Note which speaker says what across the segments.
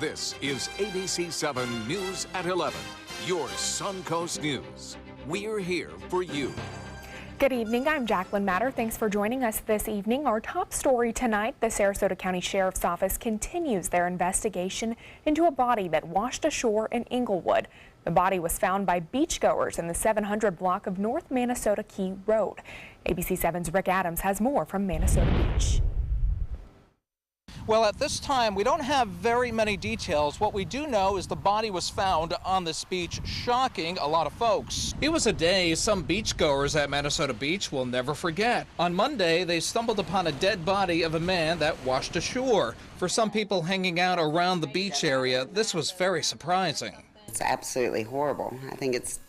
Speaker 1: This is ABC7 News at 11, your Suncoast News. We're here for you.
Speaker 2: Good evening, I'm Jacqueline Matter. Thanks for joining us this evening. Our top story tonight, the Sarasota County Sheriff's Office continues their investigation into a body that washed ashore in Inglewood. The body was found by beachgoers in the 700 block of North Manasota Key Road. ABC7's Rick Adams has more from Manasota Beach.
Speaker 3: Well, at this time, we don't have very many details. What we do know is the body was found on this beach, shocking a lot of folks. It was a day some beachgoers at Manasota Beach will never forget. On Monday, they stumbled upon a dead body of a man that washed ashore. For some people hanging out around the beach area, this was very surprising.
Speaker 4: It's absolutely horrible. I think it's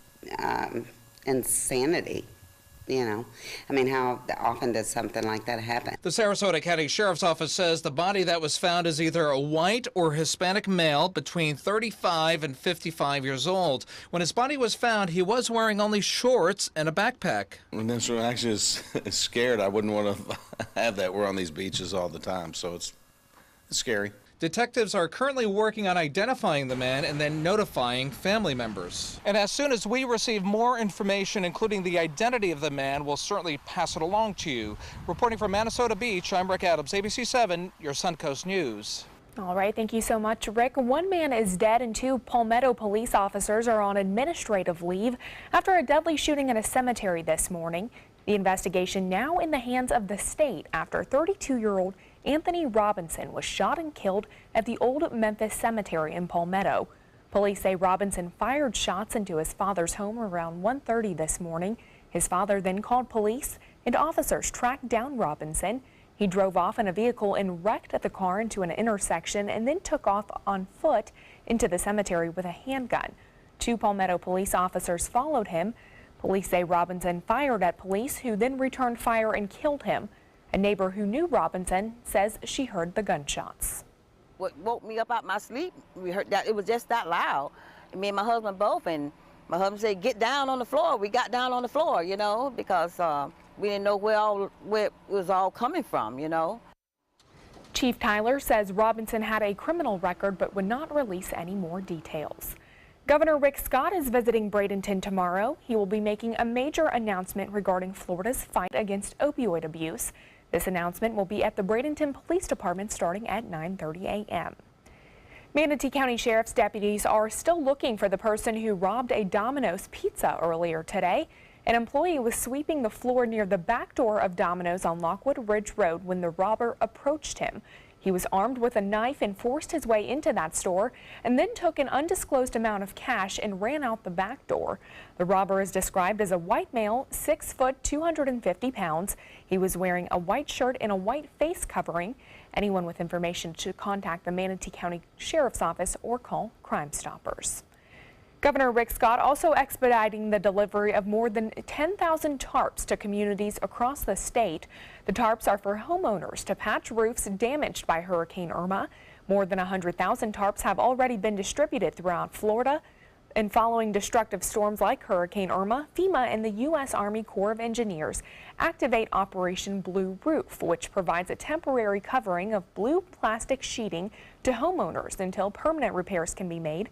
Speaker 4: insanity. You know, I mean, how often does something like that happen?
Speaker 3: The Sarasota County Sheriff's Office says the body that was found is either a white or Hispanic male between 35 and 55 years old. When his body was found, he was wearing only shorts and a backpack.
Speaker 5: And then so actually is scared. I wouldn't want to have that. We're on these beaches all the time, so it's scary.
Speaker 3: Detectives are currently working on identifying the man and then notifying family members. And as soon as we receive more information, including the identity of the man, we'll certainly pass it along to you. Reporting from Manasota Beach, I'm Rick Adams, ABC7, your Suncoast News.
Speaker 2: All right, thank you so much, Rick. One man is dead and two Palmetto police officers are on administrative leave after a deadly shooting at a cemetery this morning. The investigation now in the hands of the state after 32-year-old Anthony Robinson was shot and killed at the Old Memphis Cemetery in Palmetto. Police say Robinson fired shots into his father's home around 1:30 this morning. His father then called police and officers tracked down Robinson. He drove off in a vehicle and wrecked the car into an intersection and then took off on foot into the cemetery with a handgun. Two Palmetto police officers followed him. Police say Robinson fired at police who then returned fire and killed him. A neighbor who knew Robinson says she heard the gunshots.
Speaker 6: What woke me up out my sleep, we heard that it was just that loud. Me and my husband both, and my husband said, get down on the floor. We got down on the floor, you know, because we didn't know where it was all coming from, you know.
Speaker 2: Chief Tyler says Robinson had a criminal record but would not release any more details. Governor Rick Scott is visiting Bradenton tomorrow. He will be making a major announcement regarding Florida's fight against opioid abuse. This announcement will be at the Bradenton Police Department starting at 9:30 a.m. Manatee County Sheriff's deputies are still looking for the person who robbed a Domino's pizza earlier today. An employee was sweeping the floor near the back door of Domino's on Lockwood Ridge Road when the robber approached him. He was armed with a knife and forced his way into that store and then took an undisclosed amount of cash and ran out the back door. The robber is described as a white male, 6 foot, 250 pounds. He was wearing a white shirt and a white face covering. Anyone with information should contact the Manatee County Sheriff's Office or call Crime Stoppers. Governor Rick Scott also expediting the delivery of more than 10,000 tarps to communities across the state. The tarps are for homeowners to patch roofs damaged by Hurricane Irma. More than 100,000 tarps have already been distributed throughout Florida. And following destructive storms like Hurricane Irma, FEMA and the U.S. Army Corps of Engineers activate Operation Blue Roof, which provides a temporary covering of blue plastic sheeting to homeowners until permanent repairs can be made.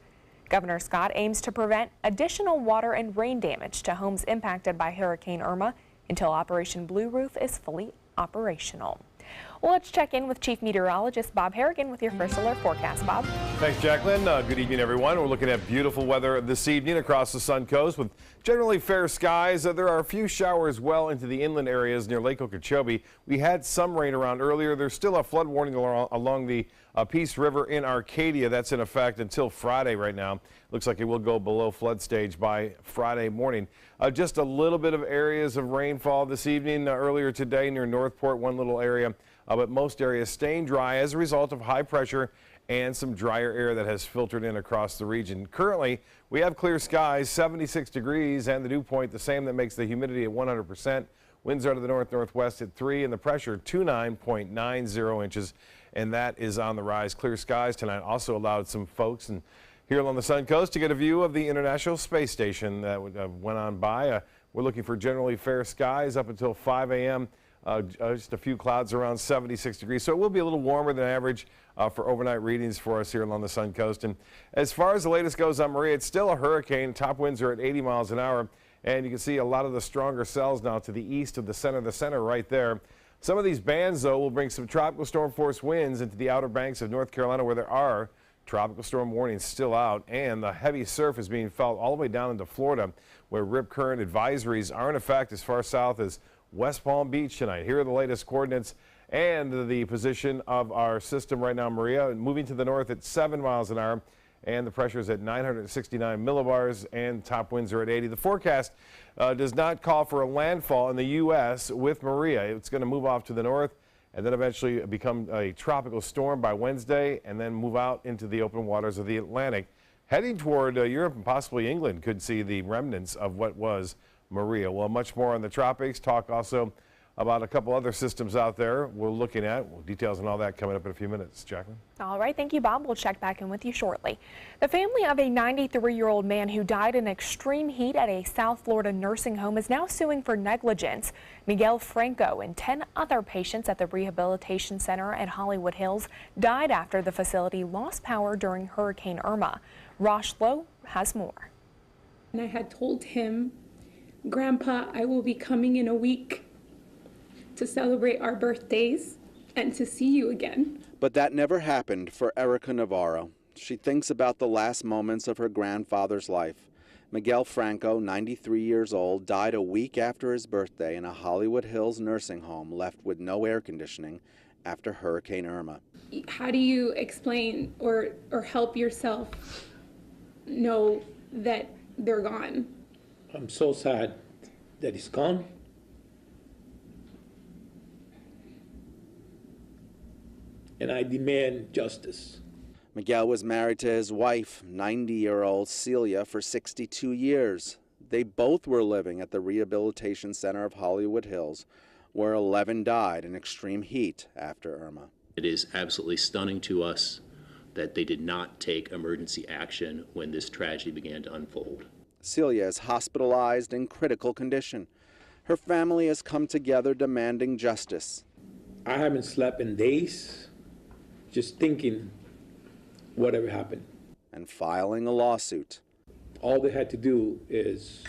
Speaker 2: Governor Scott aims to prevent additional water and rain damage to homes impacted by Hurricane Irma until Operation Blue Roof is fully operational. Well, let's check in with Chief Meteorologist Bob Harrigan with your first alert forecast. Bob.
Speaker 7: Thanks, Jacqueline. Good evening, everyone. We're looking at beautiful weather this evening across the Suncoast with generally fair skies. There are a few showers well into the inland areas near Lake Okeechobee. We had some rain around earlier. There's still a flood warning along the Peace River in Arcadia. That's in effect until Friday right now. Looks like it will go below flood stage by Friday morning. Just a little bit of areas of rainfall this evening. Earlier today near Northport, one little area. But most areas staying dry as a result of high pressure and some drier air that has filtered in across the region. Currently, we have clear skies, 76 degrees, and the dew point the same. That makes the humidity at 100%. Winds out of the north-northwest at 3, and the pressure 29.90 inches, and that is on the rise. Clear skies tonight also allowed some folks here along the Suncoast to get a view of the International Space Station that went on by. We're looking for generally fair skies up until 5 a.m. Just a few clouds around 76 degrees. So it will be a little warmer than average for overnight readings for us here along the Sun Coast. And as far as the latest goes on Maria, it's still a hurricane. Top winds are at 80 miles an hour. And you can see a lot of the stronger cells now to the east of the center right there. Some of these bands, though, will bring some tropical storm force winds into the outer banks of North Carolina, where there are tropical storm warnings still out. And the heavy surf is being felt all the way down into Florida, where rip current advisories are in effect as far south as West Palm Beach tonight. Here are the latest coordinates and the position of our system right now, Maria. Moving to the north at 7 miles an hour. And the pressure is at 969 millibars, and top winds are at 80. The forecast does not call for a landfall in the U.S. with Maria. It's going to move off to the north and then eventually become a tropical storm by Wednesday and then move out into the open waters of the Atlantic. Heading toward Europe and possibly England could see the remnants of what was Maria. Well, much more on the tropics. Talk also about a couple other systems out there we're looking at. Details on all that coming up in a few minutes. Jacqueline?
Speaker 2: All right, thank you, Bob. We'll check back in with you shortly. The family of a 93-year-old man who died in extreme heat at a South Florida nursing home is now suing for negligence. Miguel Franco and 10 other patients at the rehabilitation center at Hollywood Hills died after the facility lost power during Hurricane Irma. Rosh Lowe has more.
Speaker 8: And I had told him, Grandpa, I will be coming in a week to celebrate our birthdays and to see you again.
Speaker 9: But that never happened for Erica Navarro. She thinks about the last moments of her grandfather's life. Miguel Franco, 93 years old, died a week after his birthday in a Hollywood Hills nursing home left with no air conditioning after Hurricane Irma.
Speaker 8: How do you explain or help yourself know that they're gone?
Speaker 10: I'm so sad that he's gone. And I demand justice.
Speaker 9: Miguel was married to his wife, 90-year-old Celia, for 62 years. They both were living at the rehabilitation center of Hollywood Hills, where 11 died in extreme heat after Irma.
Speaker 11: It is absolutely stunning to us that they did not take emergency action when this tragedy began to unfold.
Speaker 9: Celia is hospitalized in critical condition. Her family has come together demanding justice.
Speaker 10: I haven't slept in days, just thinking whatever happened.
Speaker 9: And filing a lawsuit.
Speaker 10: All they had to do is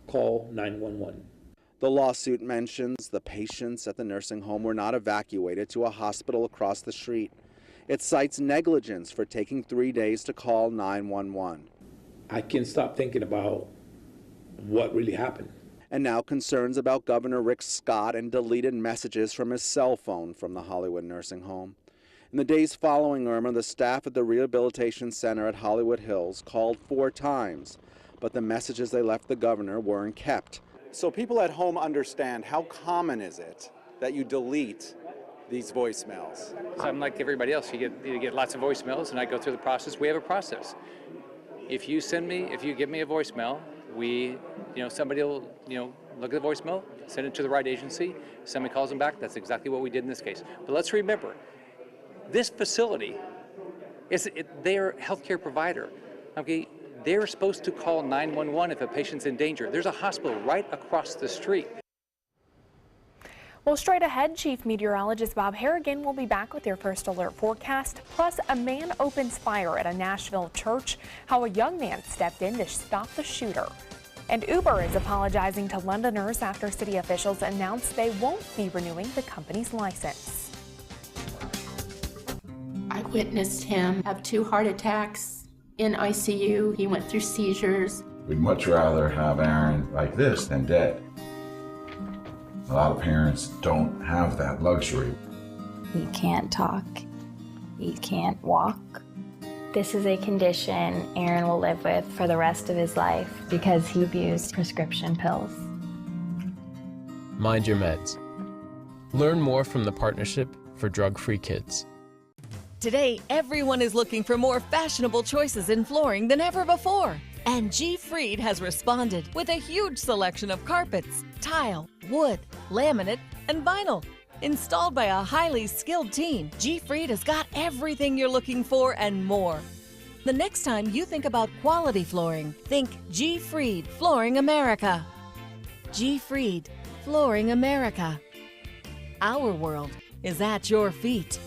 Speaker 10: call 911.
Speaker 9: The lawsuit mentions the patients at the nursing home were not evacuated to a hospital across the street. It cites negligence for taking 3 days to call 911.
Speaker 10: I can't stop thinking about what really happened.
Speaker 9: And now concerns about Governor Rick Scott and deleted messages from his cell phone from the Hollywood nursing home. In the days following Irma, the staff at the rehabilitation center at Hollywood Hills called 4 times, but the messages they left the governor weren't kept. So people at home understand, how common is it that you delete these voicemails?
Speaker 12: So I'm like everybody else. You get lots of voicemails, and I go through the process. We have a process. If you give me a voicemail, somebody will, look at the voicemail, send it to the right agency. Somebody calls them back. That's exactly what we did in this case. But let's remember, this facility is their healthcare provider. Okay, they're supposed to call 911 if a patient's in danger. There's a hospital right across the street.
Speaker 2: Well, straight ahead, Chief Meteorologist Bob Harrigan will be back with your first alert forecast. Plus, a man opens fire at a Nashville church, how a young man stepped in to stop the shooter. And Uber is apologizing to Londoners after city officials announced they won't be renewing the company's license.
Speaker 13: I witnessed him have 2 heart attacks in ICU. He went through seizures.
Speaker 14: We'd much rather have Aaron like this than dead. A lot of parents don't have that luxury.
Speaker 15: He can't talk. He can't walk. This is a condition Aaron will live with for the rest of his life because he abused prescription pills.
Speaker 16: Mind your meds. Learn more from the Partnership for Drug-Free Kids.
Speaker 17: Today, everyone is looking for more fashionable choices in flooring than ever before. And G. Fried has responded with a huge selection of carpets, tile, wood, laminate, and vinyl. Installed by a highly skilled team, G. Fried has got everything you're looking for and more. The next time you think about quality flooring, think G. Fried Flooring America. G. Fried Flooring America. Our world is at your feet.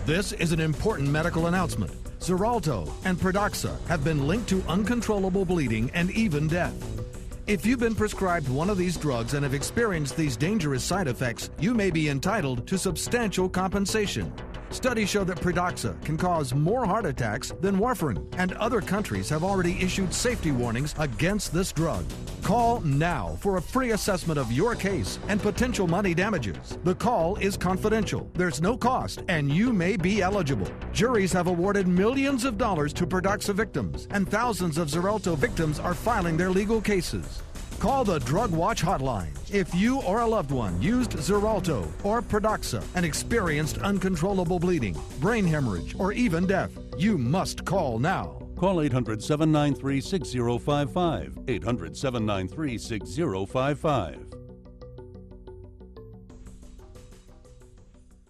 Speaker 18: This is an important medical announcement. Xarelto and Pradaxa have been linked to uncontrollable bleeding and even death. If you've been prescribed one of these drugs and have experienced these dangerous side effects, you may be entitled to substantial compensation. Studies show that Pradaxa can cause more heart attacks than warfarin, and other countries have already issued safety warnings against this drug. Call now for a free assessment of your case and potential money damages. The call is confidential. There's no cost, and you may be eligible. Juries have awarded millions of dollars to Pradaxa victims, and thousands of Xarelto victims are filing their legal cases. Call the Drug Watch hotline if you or a loved one used Xarelto or Pradaxa and experienced uncontrollable bleeding, brain hemorrhage, or even death. You must call now.
Speaker 19: Call 800-793-6055. 800-793-6055.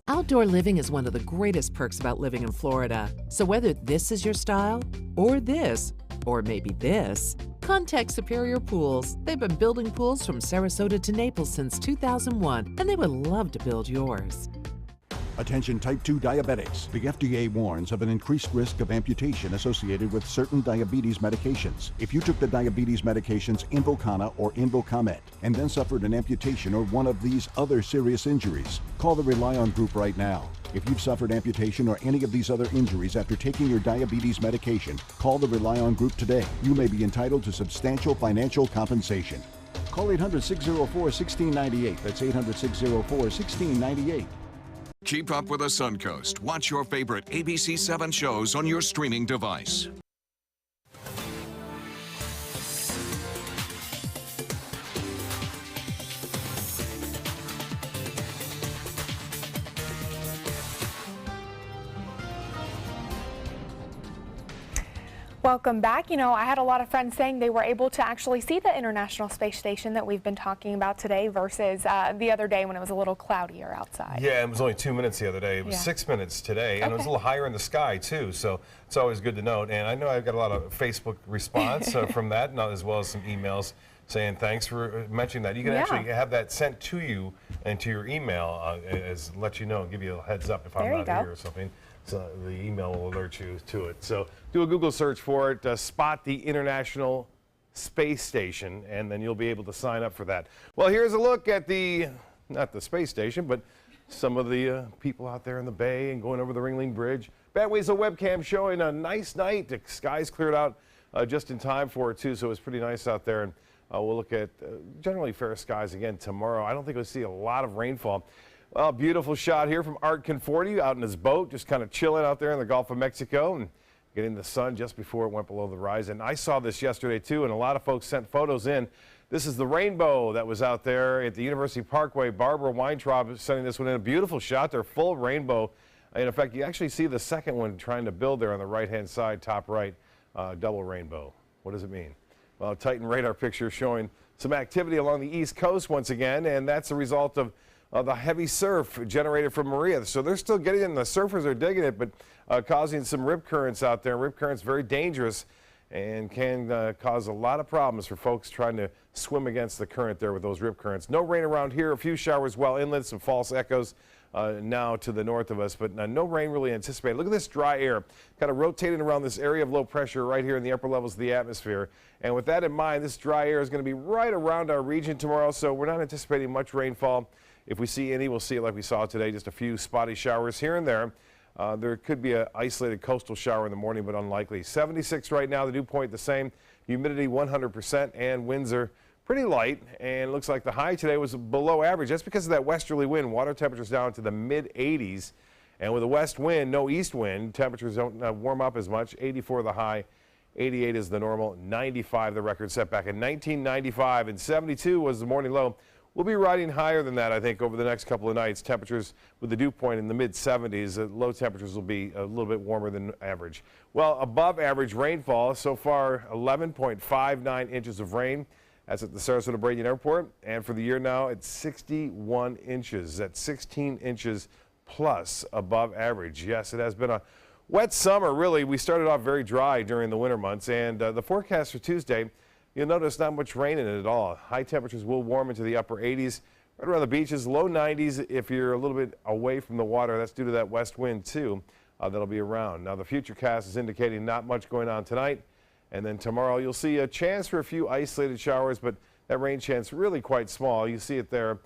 Speaker 20: Outdoor living is one of the greatest perks about living in Florida. So whether this is your style, or this, or maybe this, contact Superior Pools. They've been building pools from Sarasota to Naples since 2001, and they would love to build yours.
Speaker 21: Attention type 2 diabetics. The FDA warns of an increased risk of amputation associated with certain diabetes medications. If you took the diabetes medications Invokana or Invokamet and then suffered an amputation or one of these other serious injuries, call the Rely On Group right now. If you've suffered amputation or any of these other injuries after taking your diabetes medication, call the Rely On Group today. You may be entitled to substantial financial compensation. Call 800-604-1698. That's 800-604-1698.
Speaker 1: Keep up with the Suncoast. Watch your favorite ABC7 shows on your streaming device.
Speaker 2: Welcome back. You know, I had a lot of friends saying they were able to actually see the International Space Station that we've been talking about today versus the other day when it was a little cloudier outside.
Speaker 7: Yeah, it was only 2 minutes the other day. It was 6 minutes today, and it was a little higher in the sky, too, so it's always good to note. And I know I've got a lot of Facebook response from that, as well as some emails saying thanks for mentioning that. You can actually have that sent to you and to your email as let you know, give you a heads up if I'm not here or something. So the email will alert you to it. So do a Google search for it, spot the International Space Station, and then you'll be able to sign up for that. Well, here's a look at not the space station, but some of the people out there in the bay and going over the Ringling Bridge. Batway's a webcam showing a nice night. The skies cleared out just in time for it, too, so it's pretty nice out there. And we'll look at generally fair skies again tomorrow. I don't think we'll see a lot of rainfall. Well, beautiful shot here from Art Conforti out in his boat, just kind of chilling out there in the Gulf of Mexico and getting the sun just before it went below the horizon. I saw this yesterday, too, and a lot of folks sent photos in. This is the rainbow that was out there at the University Parkway. Barbara Weintraub is sending this one in. A beautiful shot there, full rainbow. And in fact, you actually see the second one trying to build there on the right-hand side, top right, double rainbow. What does it mean? Well, Titan radar picture showing some activity along the East Coast once again, and that's a result of the heavy surf generated from Maria. So they're still getting it, and the surfers are digging it, but causing some rip currents out there. Rip currents very dangerous and can cause a lot of problems for folks trying to swim against the current there with those rip currents. No rain around here. A few showers well inland, some false echoes now to the north of us, but no rain really anticipated. Look at this dry air kind of rotating around this area of low pressure right here in the upper levels of the atmosphere. And with that in mind, this dry air is going to be right around our region tomorrow, so we're not anticipating much rainfall. If we see any, we'll see it like we saw today, just a few spotty showers here and there. There could be an isolated coastal shower in the morning, but unlikely. 76 right now, the dew point the same. Humidity 100%, and winds are pretty light. And it looks like the high today was below average. That's because of that westerly wind. Water temperatures down to the mid-80s. And with a west wind, no east wind, temperatures don't warm up as much. 84 the high, 88 is the normal, 95 the record set back in 1995, and 72 was the morning low. We'll be riding higher than that, I think, over the next couple of nights. Temperatures with the dew point in the mid-70s. Low temperatures will be a little bit warmer than average. Well, above average rainfall so far, 11.59 inches of rain. That's at the Sarasota Brayton Airport. And for the year now, it's 61 inches. That's 16 inches plus above average. Yes, it has been a wet summer, really. We started off very dry during the winter months. And the forecast for Tuesday, you'll notice not much rain in it at all. High temperatures will warm into the upper 80s. Right around the beaches, low 90s if you're a little bit away from the water. That's due to that west wind, too, that'll be around. Now, the futurecast is indicating not much going on tonight. And then tomorrow, you'll see a chance for a few isolated showers, but that rain chance really quite small. You see it there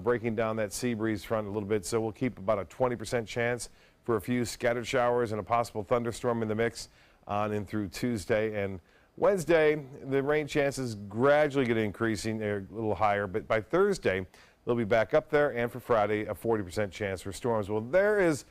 Speaker 7: breaking down that sea breeze front a little bit. So we'll keep about a 20% chance for a few scattered showers and a possible thunderstorm in the mix on in through Tuesday. And Wednesday, the rain chances gradually get increasing a little higher, but by Thursday, they'll be back up there, and for Friday, a 40% chance for storms. Well, there is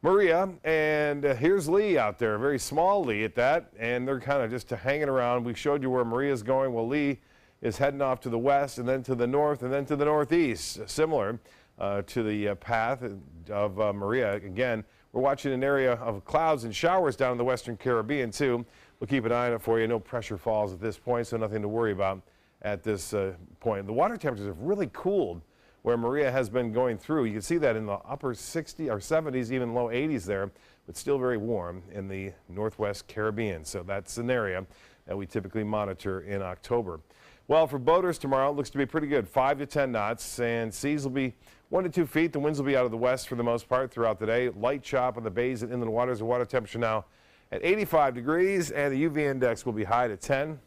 Speaker 7: Maria, and here's Lee out there, a very small Lee at that, and they're kind of just hanging around. We showed you where Maria's going. Well, Lee is heading off to the west, and then to the north, and then to the northeast, similar to the path of Maria. Again, we're watching an area of clouds and showers down in the western Caribbean, too. We'll keep an eye on it for you. No pressure falls at this point, so nothing to worry about at this point. The water temperatures have really cooled where Maria has been going through. You can see that in the upper 60s or 70s, even low 80s there, but still very warm in the northwest Caribbean. So that's an area that we typically monitor in October. Well, for boaters tomorrow, it looks to be pretty good, 5 to 10 knots, and seas will be 1 to 2 feet. The winds will be out of the west for the most part throughout the day. Light chop on the bays and inland waters. The water temperature now at 85 degrees, and the UV index will be high to 10.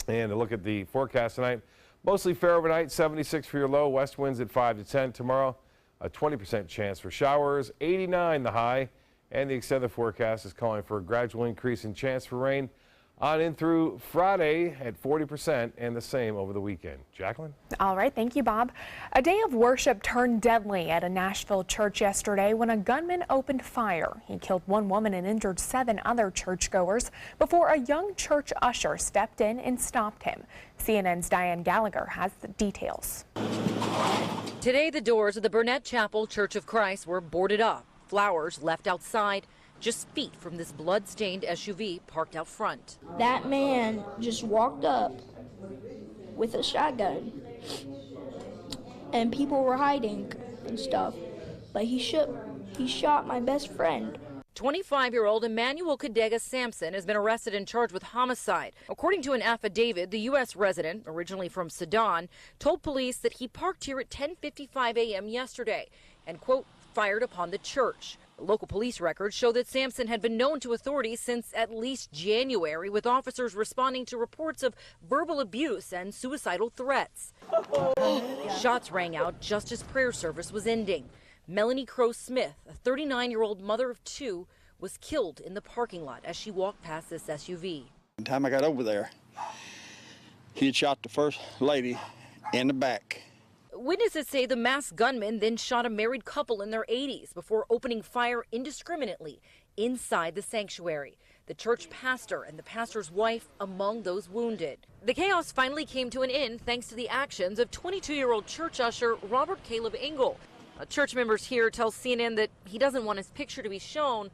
Speaker 7: And to look at the forecast tonight, mostly fair overnight, 76 for your low. West winds at 5 to 10 tomorrow. A 20% chance for showers, 89 the high. And the extended forecast is calling for a gradual increase in chance for rain on in through Friday at 40%, and the same over the weekend. Jacqueline?
Speaker 2: All right, thank you, Bob. A day of worship turned deadly at a Nashville church yesterday when a gunman opened fire. He killed 1 woman and injured 7 other churchgoers before a young church usher stepped in and stopped him. CNN's Diane Gallagher has the details.
Speaker 19: Today, the doors of the Burnett Chapel Church of Christ were boarded up, flowers left outside, just feet from this blood-stained SUV parked out front.
Speaker 22: That man just walked up with a shotgun, and people were hiding and stuff, but he shot my best friend.
Speaker 19: 25-year-old Emmanuel Kadega Sampson has been arrested and charged with homicide. According to an affidavit, the U.S. resident, originally from Sudan, told police that he parked here at 10:55 a.m. yesterday and, quote, fired upon the church. Local police records show that Sampson had been known to authorities since at least January, with officers responding to reports of verbal abuse and suicidal threats. Shots rang out just as prayer service was ending. Melanie Crow Smith, a 39-year-old mother of 2, was killed in the parking lot as she walked past this SUV.
Speaker 23: By the time I got over there, he had shot the first lady in the back.
Speaker 19: Witnesses say the masked gunman then shot a married couple in their 80s before opening fire indiscriminately inside the sanctuary. The church pastor and the pastor's wife among those wounded. The chaos finally came to an end thanks to the actions of 22-year-old church usher Robert Caleb Engel. Church members here tell CNN that he doesn't want his picture to be shown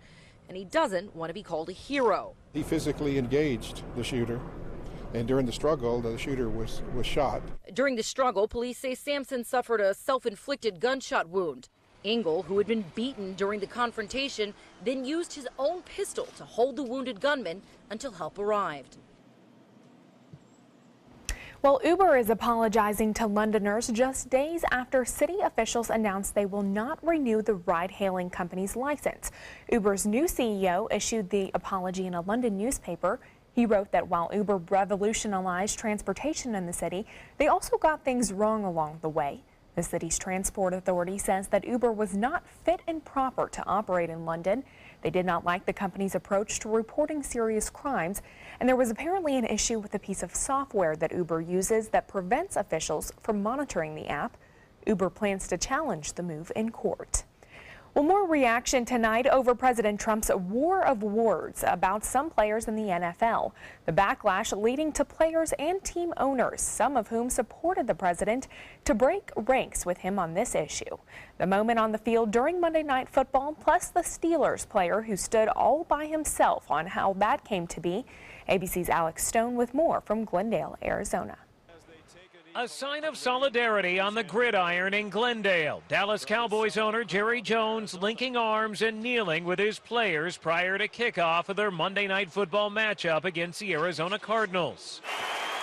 Speaker 19: and he doesn't want to be called a hero.
Speaker 24: He physically engaged the shooter. And during the struggle, the shooter was shot.
Speaker 19: During the struggle, police say Sampson suffered a self-inflicted gunshot wound. Engel, who had been beaten during the confrontation, then used his own pistol to hold the wounded gunman until help arrived.
Speaker 2: Well, Uber is apologizing to Londoners just days after city officials announced they will not renew the ride-hailing company's license. Uber's new CEO issued the apology in a London newspaper. He wrote that while Uber revolutionized transportation in the city, they also got things wrong along the way. The city's transport authority says that Uber was not fit and proper to operate in London. They did not like the company's approach to reporting serious crimes, and there was apparently an issue with a piece of software that Uber uses that prevents officials from monitoring the app. Uber plans to challenge the move in court. Well, more reaction tonight over President Trump's war of words about some players in the NFL. The backlash leading to players and team owners, some of whom supported the president, to break ranks with him on this issue. The moment on the field during Monday Night Football, plus the Steelers player who stood all by himself on how that came to be. ABC's Alex Stone with more from Glendale, Arizona.
Speaker 25: A sign of solidarity on the gridiron in Glendale. Dallas Cowboys owner Jerry Jones linking arms and kneeling with his players prior to kickoff of their Monday Night Football matchup against the Arizona Cardinals.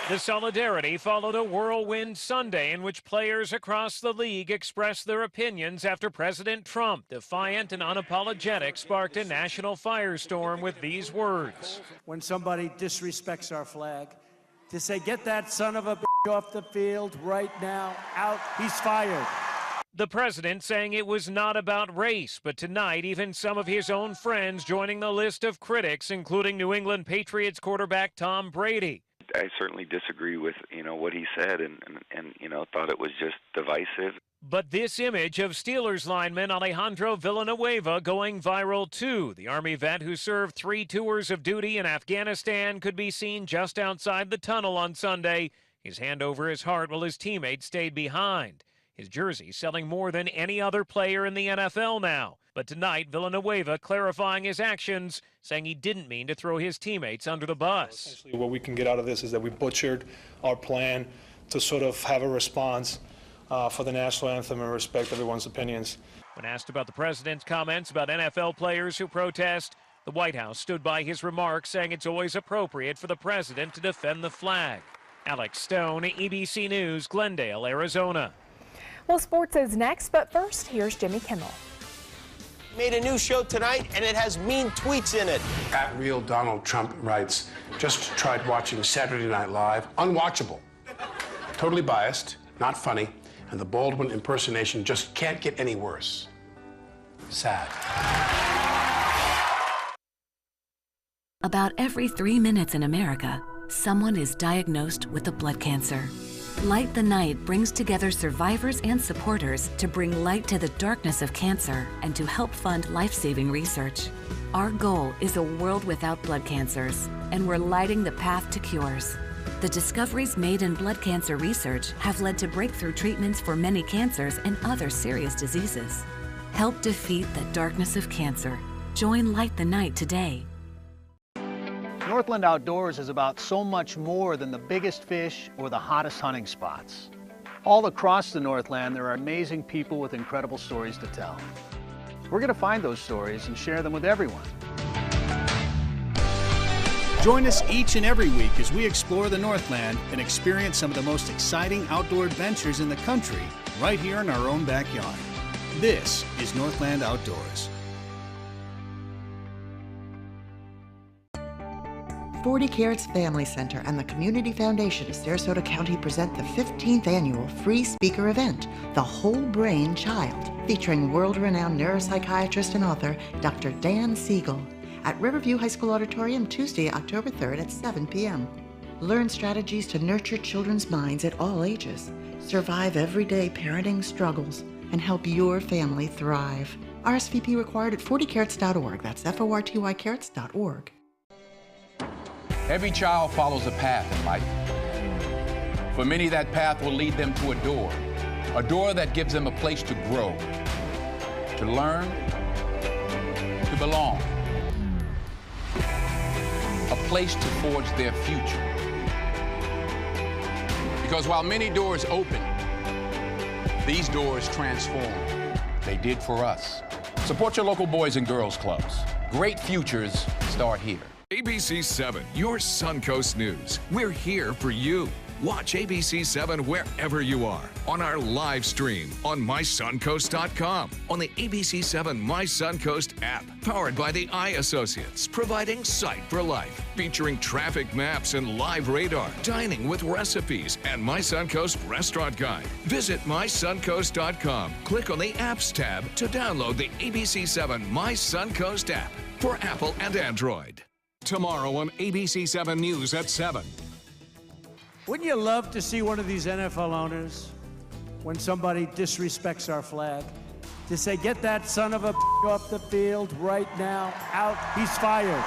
Speaker 25: The solidarity followed a whirlwind Sunday in which players across the league expressed their opinions after President Trump, defiant and unapologetic, sparked a national firestorm with these words.
Speaker 3: When somebody disrespects our flag, to say, get that son of a bitch off the field right now, out, he's fired.
Speaker 25: The president saying it was not about race, but tonight even some of his own friends joining the list of critics, including New England Patriots quarterback Tom Brady.
Speaker 4: I certainly disagree with, what he said and thought it was just divisive.
Speaker 25: But this image of Steelers lineman Alejandro Villanueva going viral too. The Army vet who served 3 tours of duty in Afghanistan could be seen just outside the tunnel on Sunday, his hand over his heart while his teammates stayed behind. His jersey selling more than any other player in the NFL now. But tonight, Villanueva clarifying his actions, saying he didn't mean to throw his teammates under the bus.
Speaker 5: Essentially, what we can get out of this is that we butchered our plan to sort of have a response for the national anthem and respect everyone's opinions.
Speaker 25: When asked about the president's comments about NFL players who protest, the White House stood by his remarks, saying it's always appropriate for the president to defend the flag. Alex Stone, ABC News, Glendale, Arizona.
Speaker 2: Well, sports is next, but first, here's Jimmy Kimmel.
Speaker 6: Made a new show tonight, and it has mean tweets in it.
Speaker 8: At Real Donald Trump writes, just tried watching Saturday Night Live. Unwatchable. Totally biased, not funny, and the Baldwin impersonation just can't get any worse. Sad.
Speaker 26: About every 3 minutes in America, someone is diagnosed with a blood cancer. Light the Night brings together survivors and supporters to bring light to the darkness of cancer and to help fund life-saving research. Our goal is a world without blood cancers, and we're lighting the path to cures. The discoveries made in blood cancer research have led to breakthrough treatments for many cancers and other serious diseases. Help defeat the darkness of cancer. Join Light the Night today.
Speaker 27: Northland Outdoors is about so much more than the biggest fish or the hottest hunting spots. All across the Northland, there are amazing people with incredible stories to tell. We're going to find those stories and share them with everyone.
Speaker 28: Join us each and every week as we explore the Northland and experience some of the most exciting outdoor adventures in the country right here in our own backyard. This is Northland Outdoors.
Speaker 29: 40 Carats Family Center and the Community Foundation of Sarasota County present the 15th annual free speaker event, The Whole Brain Child, featuring world-renowned neuropsychiatrist and author Dr. Dan Siegel at Riverview High School Auditorium Tuesday, October 3rd at 7 p.m. Learn strategies to nurture children's minds at all ages, survive everyday parenting struggles, and help your family thrive. RSVP required at 40carats.org. That's FORTY carats.org.
Speaker 30: Every child follows a path in life. For many, that path will lead them to a door that gives them a place to grow, to learn, to belong, a place to forge their future. Because while many doors open, these doors transform. They did for us. Support your local Boys and Girls Clubs. Great futures start here.
Speaker 1: ABC7, your Suncoast News. We're here for you. Watch ABC7 wherever you are, on our live stream, on mysuncoast.com, on the ABC7 My Suncoast app, powered by the Eye Associates, providing sight for life, featuring traffic maps and live radar, dining with recipes, and My Suncoast Restaurant Guide. Visit mysuncoast.com. Click on the Apps tab to download the ABC7 My Suncoast app for Apple and Android. Tomorrow on ABC7 News at 7.
Speaker 3: Wouldn't you love to see one of these NFL owners, when somebody disrespects our flag, to say, get that son of a off the field right now, out, he's fired.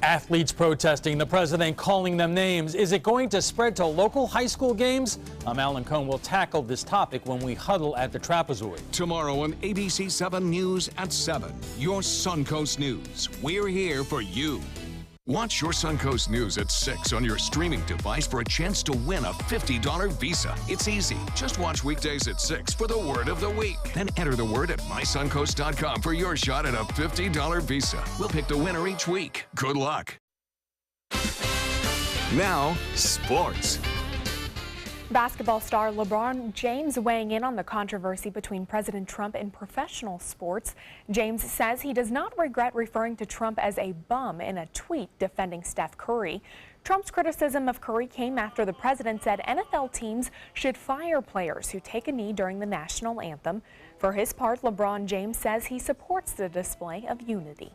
Speaker 31: Athletes protesting, the president calling them names. Is it going to spread to local high school games? I'm Alan Cohn. We'll tackle this topic when we huddle at the Trapezoid.
Speaker 1: Tomorrow on ABC7 News at 7. Your Suncoast News. We're here for you. Watch your Suncoast News at 6 on your streaming device for a chance to win a $50 Visa. It's easy. Just watch weekdays at 6 for the word of the week. Then enter the word at mysuncoast.com for your shot at a $50 Visa. We'll pick the winner each week. Good luck. Now, sports.
Speaker 2: Basketball star LeBron James weighing in on the controversy between President Trump and professional sports. James says he does not regret referring to Trump as a bum in a tweet defending Steph Curry. Trump's criticism of Curry came after the president said NFL teams should fire players who take a knee during the national anthem. For his part, LeBron James says he supports the display of unity.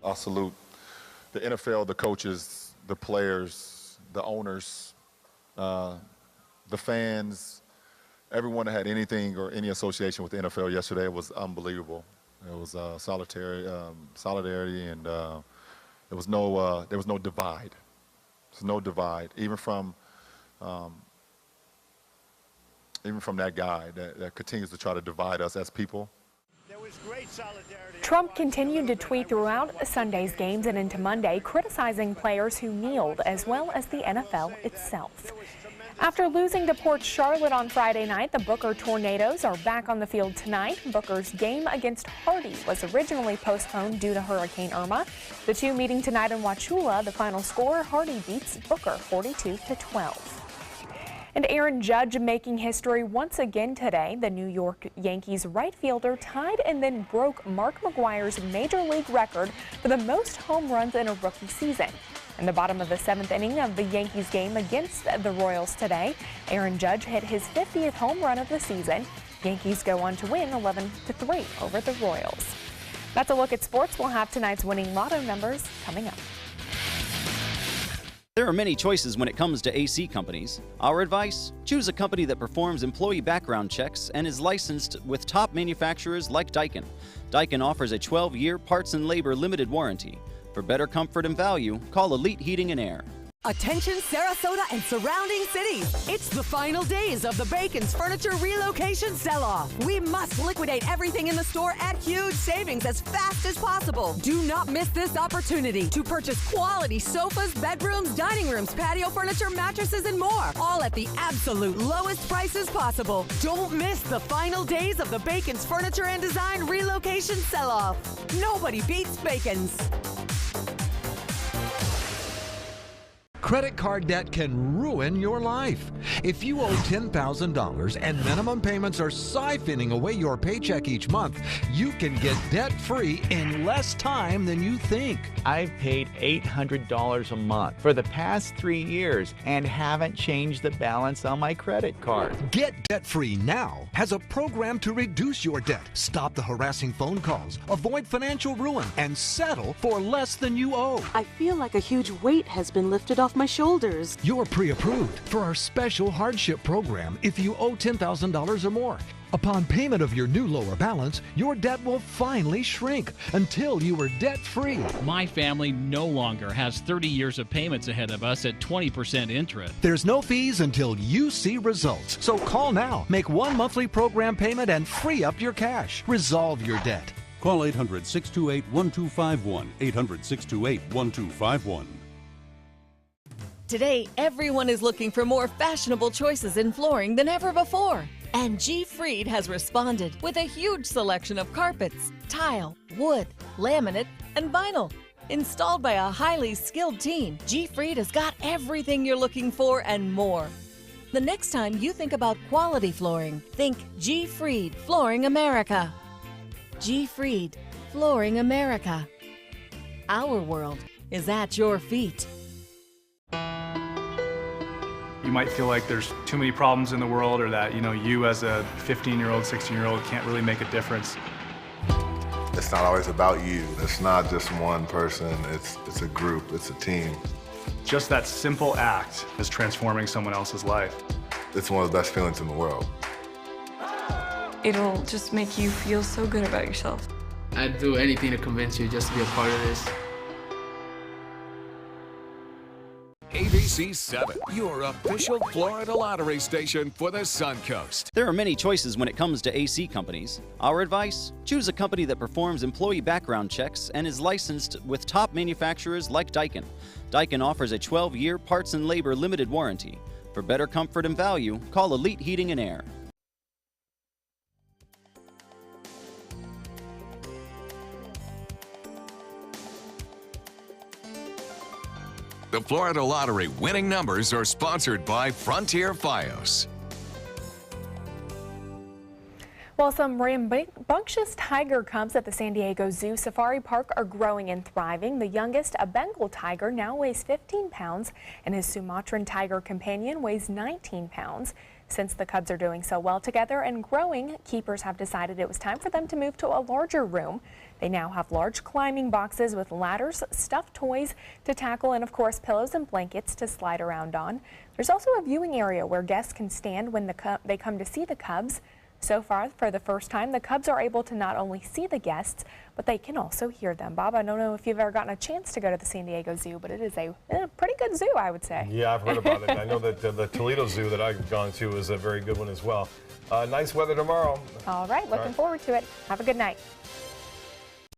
Speaker 9: I'll salute the NFL, the coaches, the players, the owners, the fans, everyone that had anything or any association with the NFL yesterday. It was unbelievable. It was solidarity, and there was no divide. There's no divide, even from that guy that continues to try to divide us as people.
Speaker 2: Trump continued to tweet throughout Sunday's games and into Monday, criticizing players who kneeled, as well as the NFL itself. After losing to Port Charlotte on Friday night, the Booker Tornadoes are back on the field tonight. Booker's game against Hardy was originally postponed due to Hurricane Irma. The two meeting tonight in Wauchula. The final score, Hardy beats Booker 42-12. And Aaron Judge making history once again today. The New York Yankees right fielder tied and then broke Mark McGwire's major league record for the most home runs in a rookie season. In the bottom of the 7th inning of the Yankees game against the Royals today, Aaron Judge hit his 50th home run of the season. Yankees go on to win 11-3 over the Royals. That's a look at sports. We'll have tonight's winning lotto numbers coming up.
Speaker 10: There are many choices when it comes to AC companies. Our advice? Choose a company that performs employee background checks and is licensed with top manufacturers like Daikin. Daikin offers a 12-year parts and labor limited warranty. For better comfort and value, call Elite Heating and Air.
Speaker 11: Attention Sarasota and surrounding cities. It's the final days of the Bacon's Furniture Relocation Sell-Off. We must liquidate everything in the store at huge savings as fast as possible. Do not miss this opportunity to purchase quality sofas, bedrooms, dining rooms, patio furniture, mattresses, and more. All at the absolute lowest prices possible. Don't miss the final days of the Bacon's Furniture and Design Relocation Sell-Off. Nobody beats Bacon's.
Speaker 12: Credit card debt can ruin your life. If you owe $10,000 and minimum payments are siphoning away your paycheck each month, you can get debt-free in less time than you think.
Speaker 13: I've paid $800 a month for the past 3 years and haven't changed the balance on my credit card.
Speaker 12: Get debt-free now has a program to reduce your debt, stop the harassing phone calls, avoid financial ruin, and settle for less than you owe.
Speaker 14: I feel like a huge weight has been lifted off my shoulders.
Speaker 12: You're pre-approved for our special hardship program if you owe $10,000 or more. Upon payment of your new lower balance, your debt will finally shrink until you are debt-free.
Speaker 15: My family no longer has 30 years of payments ahead of us at 20% interest.
Speaker 12: There's no fees until you see results. So call now, make one monthly program payment, and free up your cash. Resolve your debt.
Speaker 16: Call 800-628-1251, 800-628-1251.
Speaker 11: Today, everyone is looking for more fashionable choices in flooring than ever before. And G. Fried has responded with a huge selection of carpets, tile, wood, laminate, and vinyl. Installed by a highly skilled team, G. Fried has got everything you're looking for and more. The next time you think about quality flooring, think G. Fried Flooring America. G. Fried Flooring America. Our world is at your feet.
Speaker 17: You might feel like there's too many problems in the world, or that, you as a 15-year-old, 16-year-old can't really make a difference.
Speaker 18: It's not always about you. It's not just one person. It's a group. It's a team.
Speaker 17: Just that simple act is transforming someone else's life.
Speaker 18: It's one of the best feelings in the world.
Speaker 20: It'll just make you feel so good about yourself.
Speaker 32: I'd do anything to convince you just to be a part of this.
Speaker 1: ABC7, your official Florida lottery station for the Suncoast.
Speaker 10: There are many choices when it comes to AC companies. Our advice? Choose a company that performs employee background checks and is licensed with top manufacturers like Daikin. Daikin offers a 12-year parts and labor limited warranty. For better comfort and value, call Elite Heating and Air.
Speaker 1: The Florida Lottery winning numbers are sponsored by Frontier Fios.
Speaker 2: While some rambunctious tiger cubs at the San Diego Zoo Safari Park are growing and thriving, the youngest, a Bengal tiger, now weighs 15 pounds, and his Sumatran tiger companion weighs 19 pounds. Since the cubs are doing so well together and growing, keepers have decided it was time for them to move to a larger room. They now have large climbing boxes with ladders, stuffed toys to tackle, and of course pillows and blankets to slide around on. There's also a viewing area where guests can stand when they come to see the cubs. So far, for the first time, the cubs are able to not only see the guests, but they can also hear them. Bob, I don't know if you've ever gotten a chance to go to the San Diego Zoo, but it is a pretty good zoo, I would say.
Speaker 4: Yeah, I've heard about it. I know that the Toledo Zoo that I've gone to is a very good one as well. Nice weather tomorrow.
Speaker 2: All right, looking forward to it. Have a good night.